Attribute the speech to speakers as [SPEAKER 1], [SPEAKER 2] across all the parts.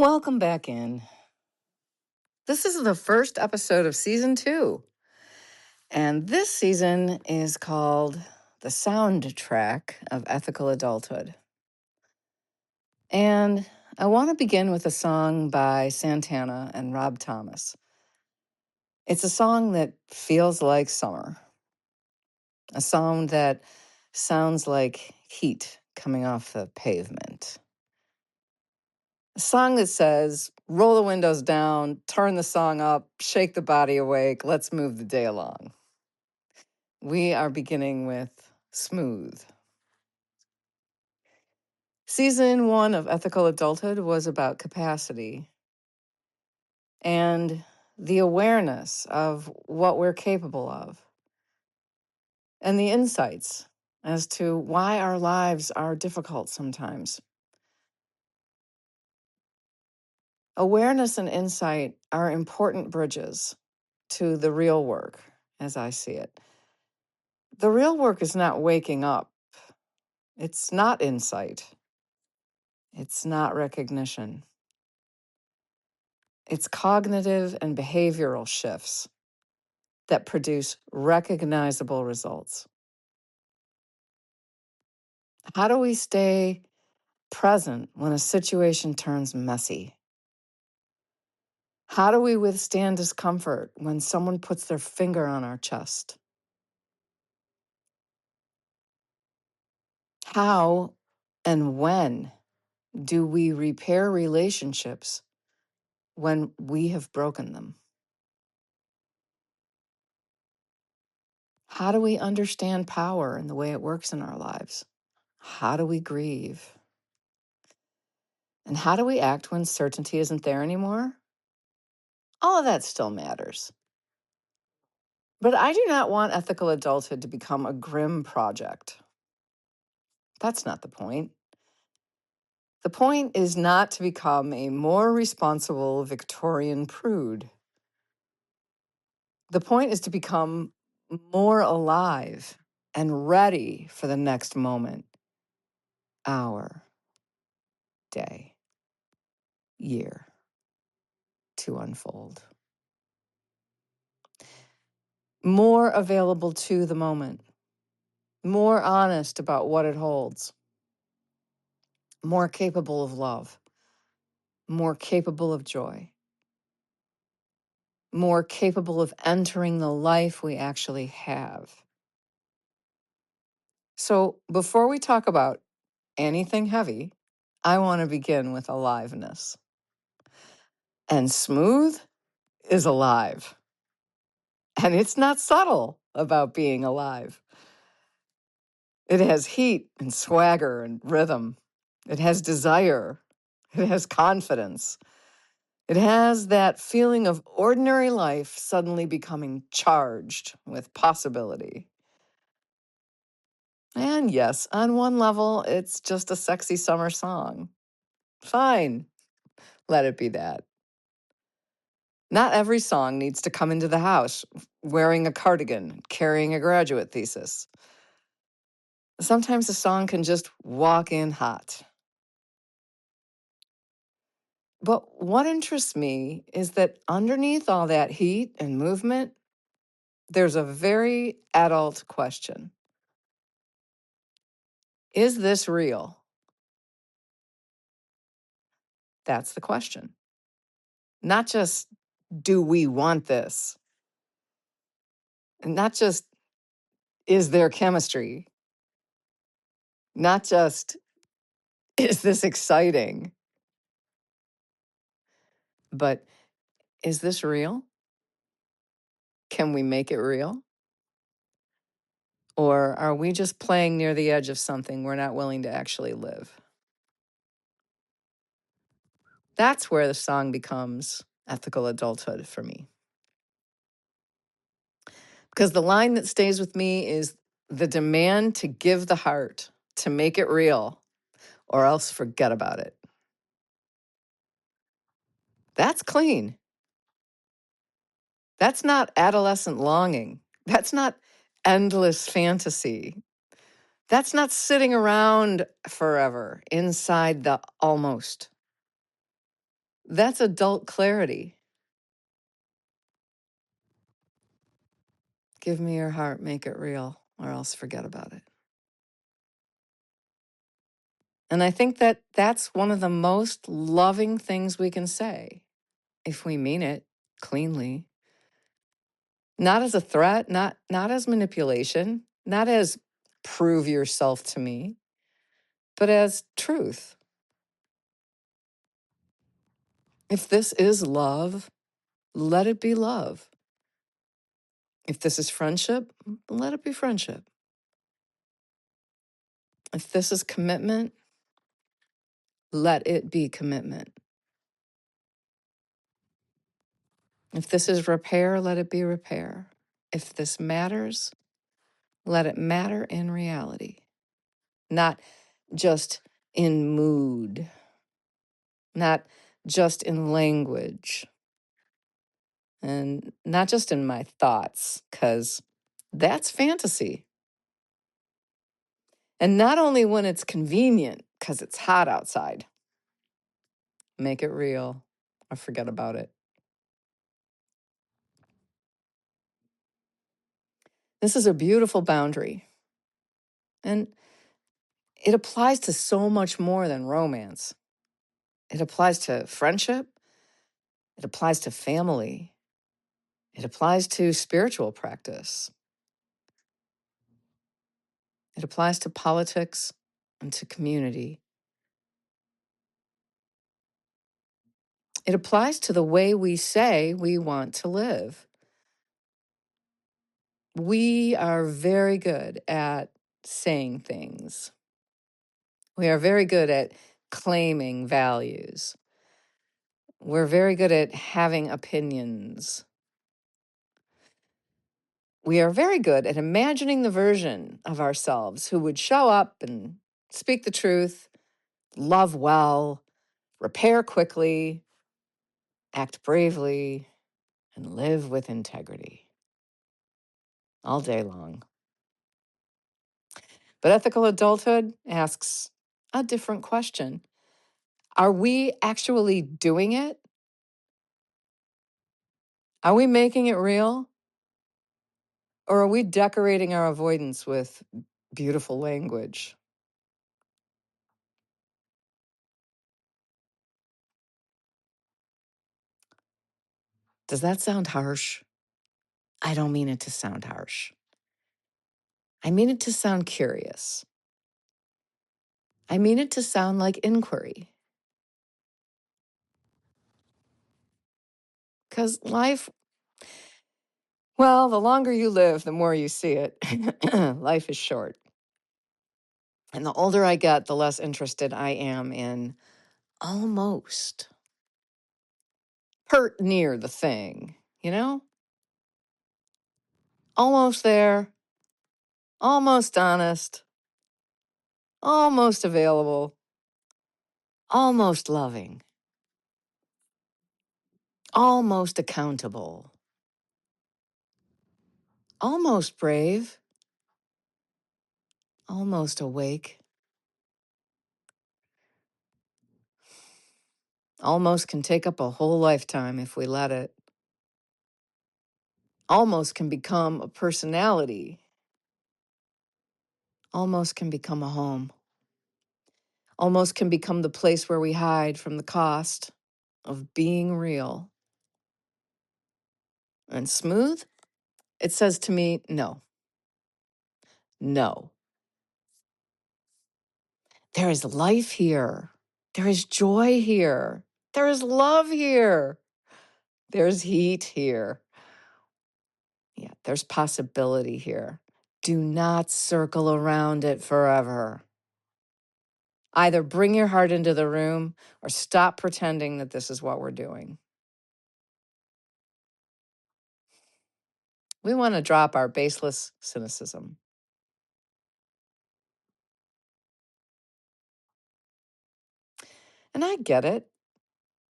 [SPEAKER 1] Welcome back in. This is the first episode of season 2. And this season is called The Soundtrack of Ethical Adulthood. And I want to begin with a song by Santana and Rob Thomas. It's a song that feels like summer, a song that sounds like heat coming off the pavement. A song that says, roll the windows down, turn the song up, shake the body awake, let's move the day along. We are beginning with Smooth. Season 1 of Ethical Adulthood was about capacity and the awareness of what we're capable of and the insights as to why our lives are difficult sometimes. Awareness and insight are important bridges to the real work, as I see it. The real work is not waking up. It's not insight. It's not recognition. It's cognitive and behavioral shifts that produce recognizable results. How do we stay present when a situation turns messy? How do we withstand discomfort when someone puts their finger on our chest? How and when do we repair relationships when we have broken them? How do we understand power and the way it works in our lives? How do we grieve? And how do we act when certainty isn't there anymore? All of that still matters. But I do not want ethical adulthood to become a grim project. That's not the point. The point is not to become a more responsible Victorian prude. The point is to become more alive and ready for the next moment, hour, day, year to unfold. More available to the moment, more honest about what it holds, more capable of love, more capable of joy, more capable of entering the life we actually have. So before we talk about anything heavy, I want to begin with aliveness. And smooth is alive. And it's not subtle about being alive. It has heat and swagger and rhythm. It has desire. It has confidence. It has that feeling of ordinary life suddenly becoming charged with possibility. And yes, on one level, it's just a sexy summer song. Fine, let it be that. Not every song needs to come into the house wearing a cardigan, carrying a graduate thesis. Sometimes a song can just walk in hot. But what interests me is that underneath all that heat and movement, there's a very adult question. Is this real? That's the question. Not just, do we want this? And not just, is there chemistry? Not just, is this exciting? But is this real? Can we make it real? Or are we just playing near the edge of something we're not willing to actually live? That's where the song becomes ethical adulthood for me. Because the line that stays with me is the demand to give the heart, to make it real, or else forget about it. That's clean. That's not adolescent longing. That's not endless fantasy. That's not sitting around forever inside the almost. That's adult clarity. Give me your heart, make it real, or else forget about it. And I think that that's one of the most loving things we can say if we mean it cleanly. Not as a threat, not as manipulation, not as prove yourself to me, but as truth. If this is love, let it be love. If this is friendship, let it be friendship. If this is commitment, let it be commitment. If this is repair, let it be repair. If this matters, let it matter in reality, not just in mood, not just in language, and not just in my thoughts, because that's fantasy. And not only when it's convenient, because it's hot outside. Make it real or forget about it. This is a beautiful boundary. And it applies to so much more than romance. It applies to friendship. It applies to family. It applies to spiritual practice. It applies to politics and to community. It applies to the way we say we want to live. We are very good at saying things. We are very good at claiming values. We're very good at having opinions. We are very good at imagining the version of ourselves who would show up and speak the truth, love well, repair quickly, act bravely, and live with integrity all day long. But ethical adulthood asks a different question. Are we actually doing it? Are we making it real? Or are we decorating our avoidance with beautiful language? Does that sound harsh? I don't mean it to sound harsh. I mean it to sound curious. I mean it to sound like inquiry. Because life, well, the longer you live, the more you see it. Life is short. And the older I get, the less interested I am in almost pert near the thing, you know? Almost there, almost honest, almost available, almost loving, almost accountable, almost brave, almost awake, almost can take up a whole lifetime if we let it. Almost can become a personality, almost can become a home, almost can become the place where we hide from the cost of being real. And smooth, it says to me, no, no. There is life here. There is joy here. There is love here. There's heat here. Yeah, there's possibility here. Do not circle around it forever. Either bring your heart into the room or stop pretending that this is what we're doing. We want to drop our baseless cynicism. And I get it.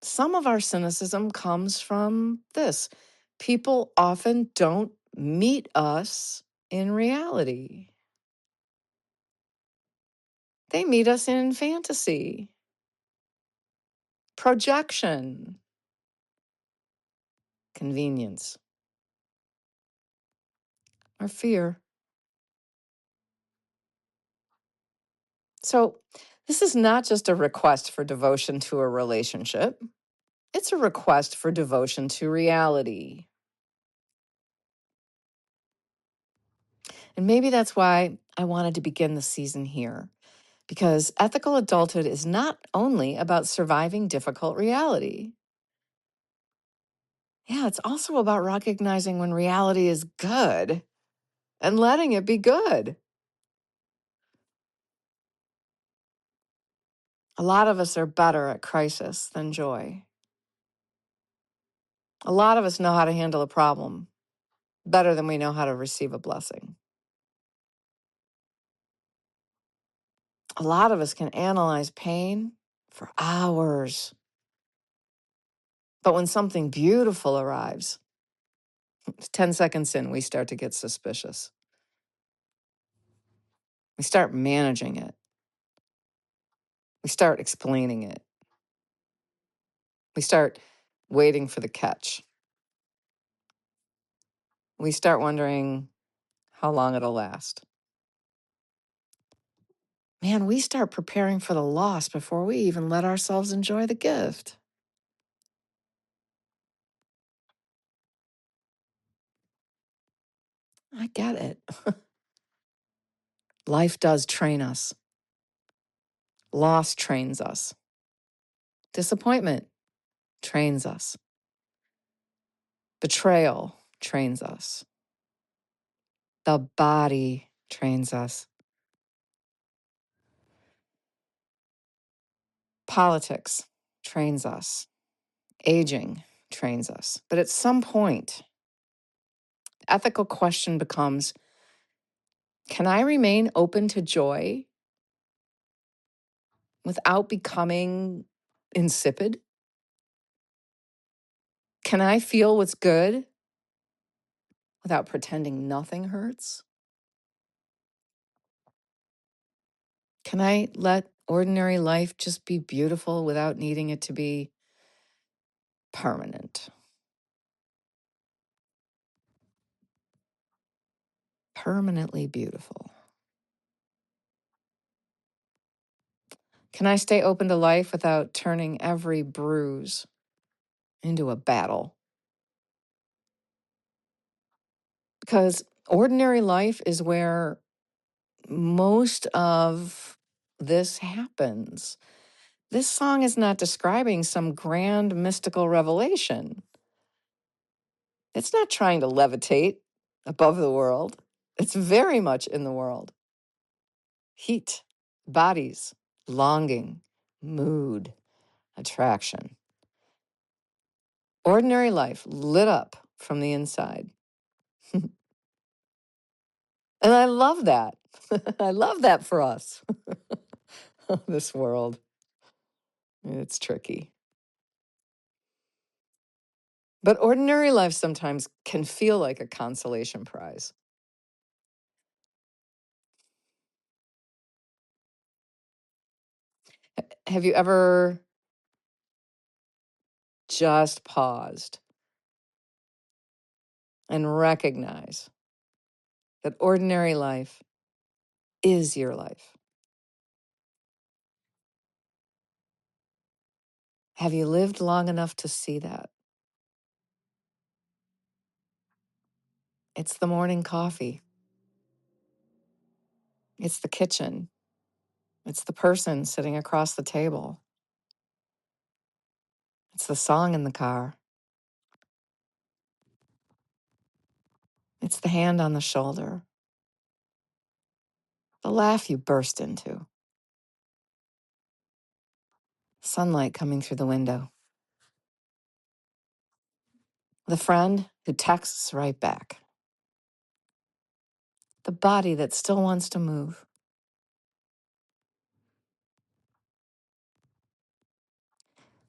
[SPEAKER 1] Some of our cynicism comes from this. People often don't meet us in reality. They meet us in fantasy, projection, convenience, or fear. So, this is not just a request for devotion to a relationship, it's a request for devotion to reality. And maybe that's why I wanted to begin the season here, because ethical adulthood is not only about surviving difficult reality. Yeah, it's also about recognizing when reality is good and letting it be good. A lot of us are better at crisis than joy. A lot of us know how to handle a problem better than we know how to receive a blessing. A lot of us can analyze pain for hours. But when something beautiful arrives, 10 seconds in, we start to get suspicious. We start managing it. We start explaining it. We start waiting for the catch. We start wondering how long it'll last. Man, we start preparing for the loss before we even let ourselves enjoy the gift. I get it. Life does train us. Loss trains us. Disappointment trains us. Betrayal trains us. The body trains us. Politics trains us. Aging trains us. But at some point, the ethical question becomes, can I remain open to joy without becoming insipid? Can I feel what's good without pretending nothing hurts? Can I let ordinary life just be beautiful without needing it to be permanent? Permanently beautiful. Can I stay open to life without turning every bruise into a battle? Because ordinary life is where most of this happens. This song is not describing some grand mystical revelation. It's not trying to levitate above the world. It's very much in the world. Heat, bodies, longing, mood, attraction. Ordinary life lit up from the inside. And I love that. I love that for us. This world, it's tricky. But ordinary life sometimes can feel like a consolation prize. Have you ever just paused and recognize that ordinary life is your life? Have you lived long enough to see that? It's the morning coffee. It's the kitchen. It's the person sitting across the table. It's the song in the car. It's the hand on the shoulder. The laugh you burst into. Sunlight coming through the window. The friend who texts right back. The body that still wants to move.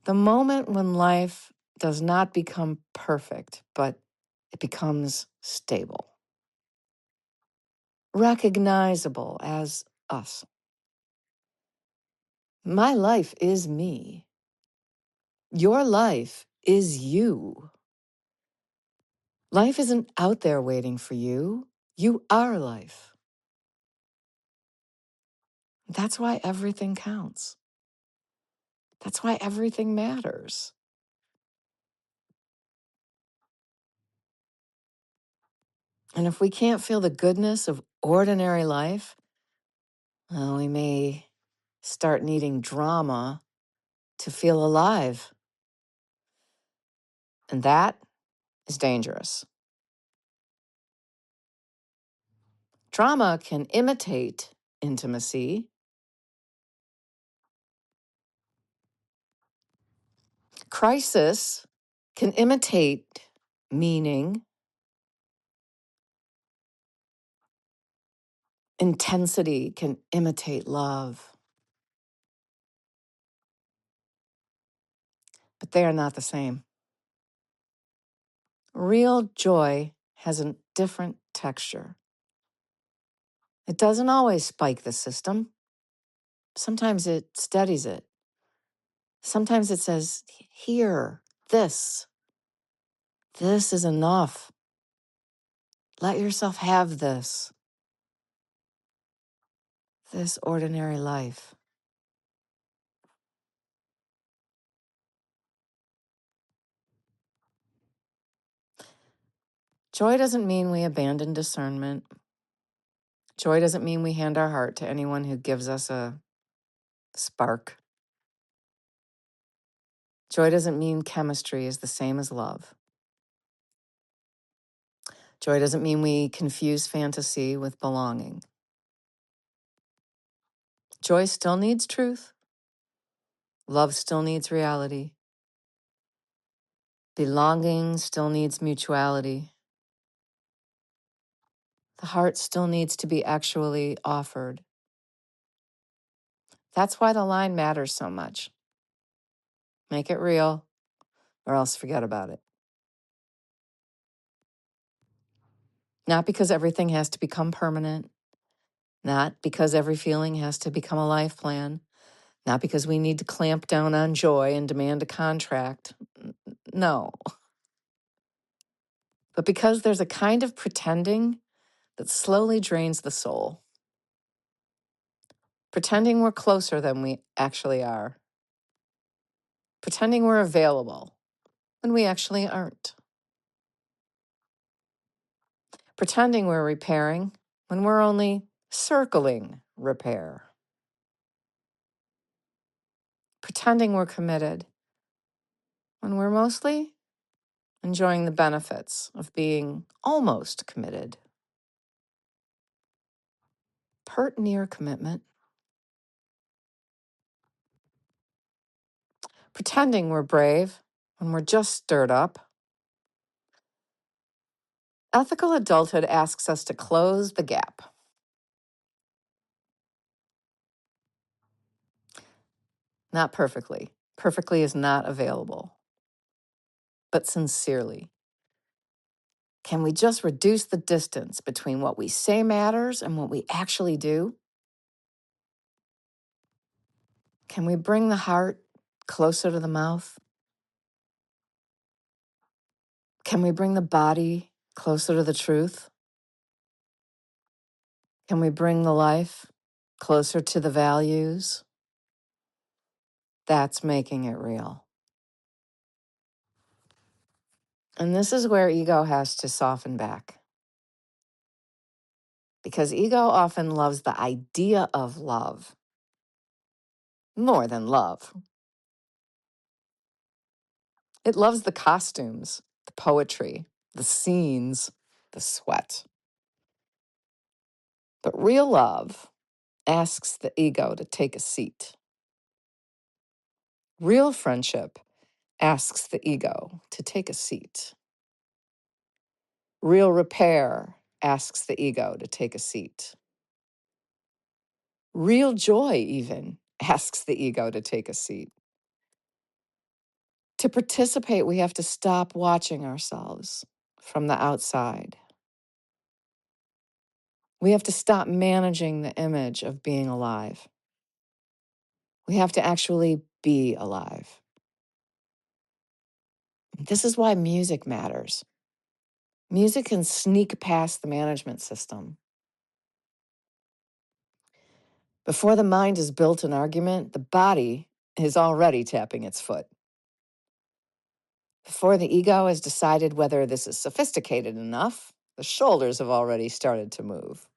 [SPEAKER 1] The moment when life does not become perfect, but it becomes stable, recognizable as us. My life is me. Your life is you. Life isn't out there waiting for you. You are life. That's why everything counts. That's why everything matters. And if we can't feel the goodness of ordinary life, well, we may start needing drama to feel alive. And that is dangerous. Drama can imitate intimacy. Crisis can imitate meaning. Intensity can imitate love. But they are not the same. Real joy has a different texture. It doesn't always spike the system. Sometimes it steadies it. Sometimes it says, here, this is enough. Let yourself have this ordinary life. Joy doesn't mean we abandon discernment. Joy doesn't mean we hand our heart to anyone who gives us a spark. Joy doesn't mean chemistry is the same as love. Joy doesn't mean we confuse fantasy with belonging. Joy still needs truth. Love still needs reality. Belonging still needs mutuality. The heart still needs to be actually offered. That's why the line matters so much. Make it real, or else forget about it. Not because everything has to become permanent. Not because every feeling has to become a life plan. Not because we need to clamp down on joy and demand a contract. No. But because there's a kind of pretending that slowly drains the soul. Pretending we're closer than we actually are. Pretending we're available when we actually aren't. Pretending we're repairing when we're only circling repair. Pretending we're committed when we're mostly enjoying the benefits of being almost committed. Pert near commitment. Pretending we're brave when we're just stirred up. Ethical adulthood asks us to close the gap. Not perfectly. Perfectly is not available. But sincerely. Can we just reduce the distance between what we say matters and what we actually do? Can we bring the heart closer to the mouth? Can we bring the body closer to the truth? Can we bring the life closer to the values? That's making it real. And this is where ego has to soften back. Because ego often loves the idea of love more than love. It loves the costumes, the poetry, the scenes, the sweat. But real love asks the ego to take a seat. Real friendship asks the ego to take a seat. Real repair asks the ego to take a seat. Real joy, even, asks the ego to take a seat. To participate, we have to stop watching ourselves from the outside. We have to stop managing the image of being alive. We have to actually be alive. This is why music matters. Music can sneak past the management system. Before the mind has built an argument, the body is already tapping its foot. Before the ego has decided whether this is sophisticated enough, the shoulders have already started to move.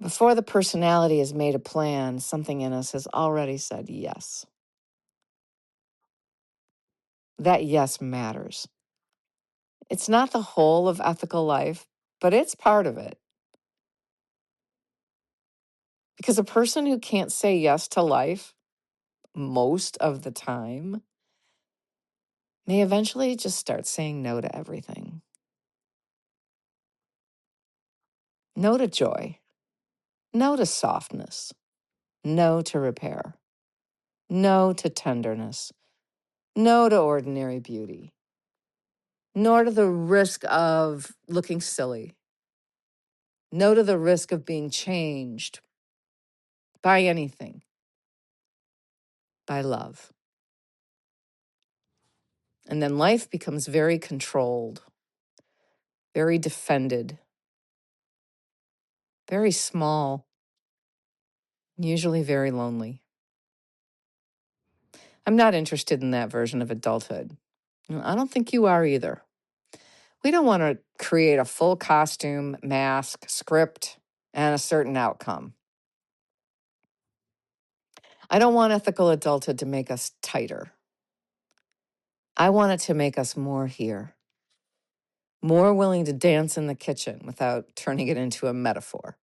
[SPEAKER 1] Before the personality has made a plan, something in us has already said yes. That yes matters. It's not the whole of ethical life, but it's part of it. Because a person who can't say yes to life most of the time may eventually just start saying no to everything. No to joy. No to softness. No to repair. No to tenderness. No to ordinary beauty. Nor to the risk of looking silly. No to the risk of being changed by anything, by love. And then life becomes very controlled, very defended, very small, usually very lonely. I'm not interested in that version of adulthood. I don't think you are either. We don't want to create a full costume, mask, script, and a certain outcome. I don't want ethical adulthood to make us tighter. I want it to make us more here, more willing to dance in the kitchen without turning it into a metaphor.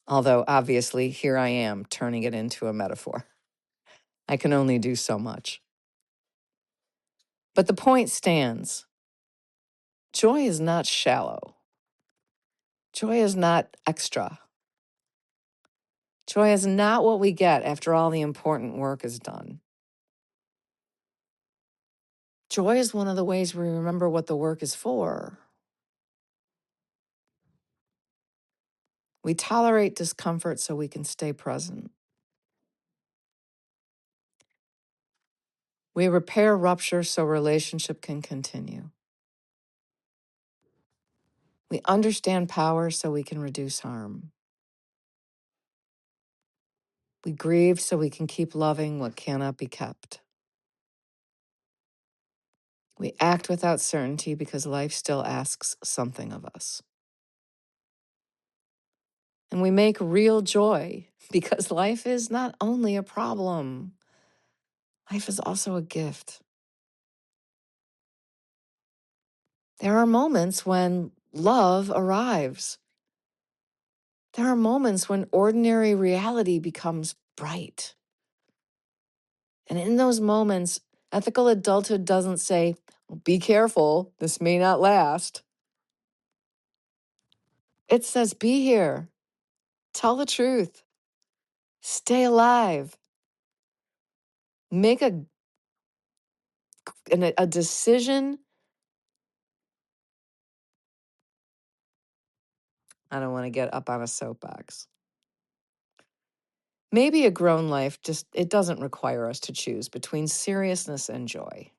[SPEAKER 1] Although, obviously, here I am turning it into a metaphor. I can only do so much. But the point stands. Joy is not shallow. Joy is not extra. Joy is not what we get after all the important work is done. Joy is one of the ways we remember what the work is for. We tolerate discomfort so we can stay present. We repair rupture so relationship can continue. We understand power so we can reduce harm. We grieve so we can keep loving what cannot be kept. We act without certainty because life still asks something of us. And we make real joy because life is not only a problem, life is also a gift. There are moments when love arrives. There are moments when ordinary reality becomes bright. And in those moments, ethical adulthood doesn't say, be careful, this may not last. It says, be here, tell the truth, stay alive, make a decision. I don't want to get up on a soapbox. Maybe a grown life it doesn't require us to choose between seriousness and joy.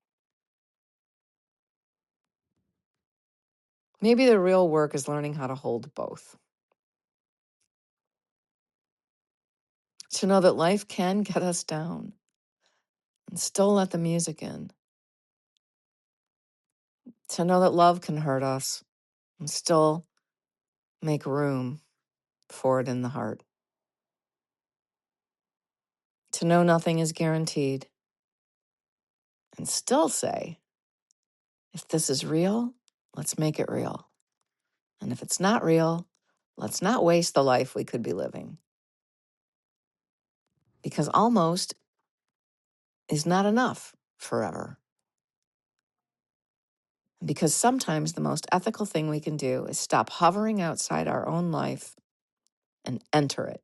[SPEAKER 1] Maybe the real work is learning how to hold both. To know that life can get us down and still let the music in. To know that love can hurt us and still make room for it in the heart. To know nothing is guaranteed and still say, if this is real, let's make it real. And if it's not real, let's not waste the life we could be living. Because almost is not enough forever. Because sometimes the most ethical thing we can do is stop hovering outside our own life and enter it.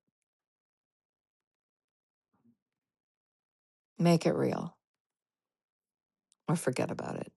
[SPEAKER 1] Make it real or forget about it.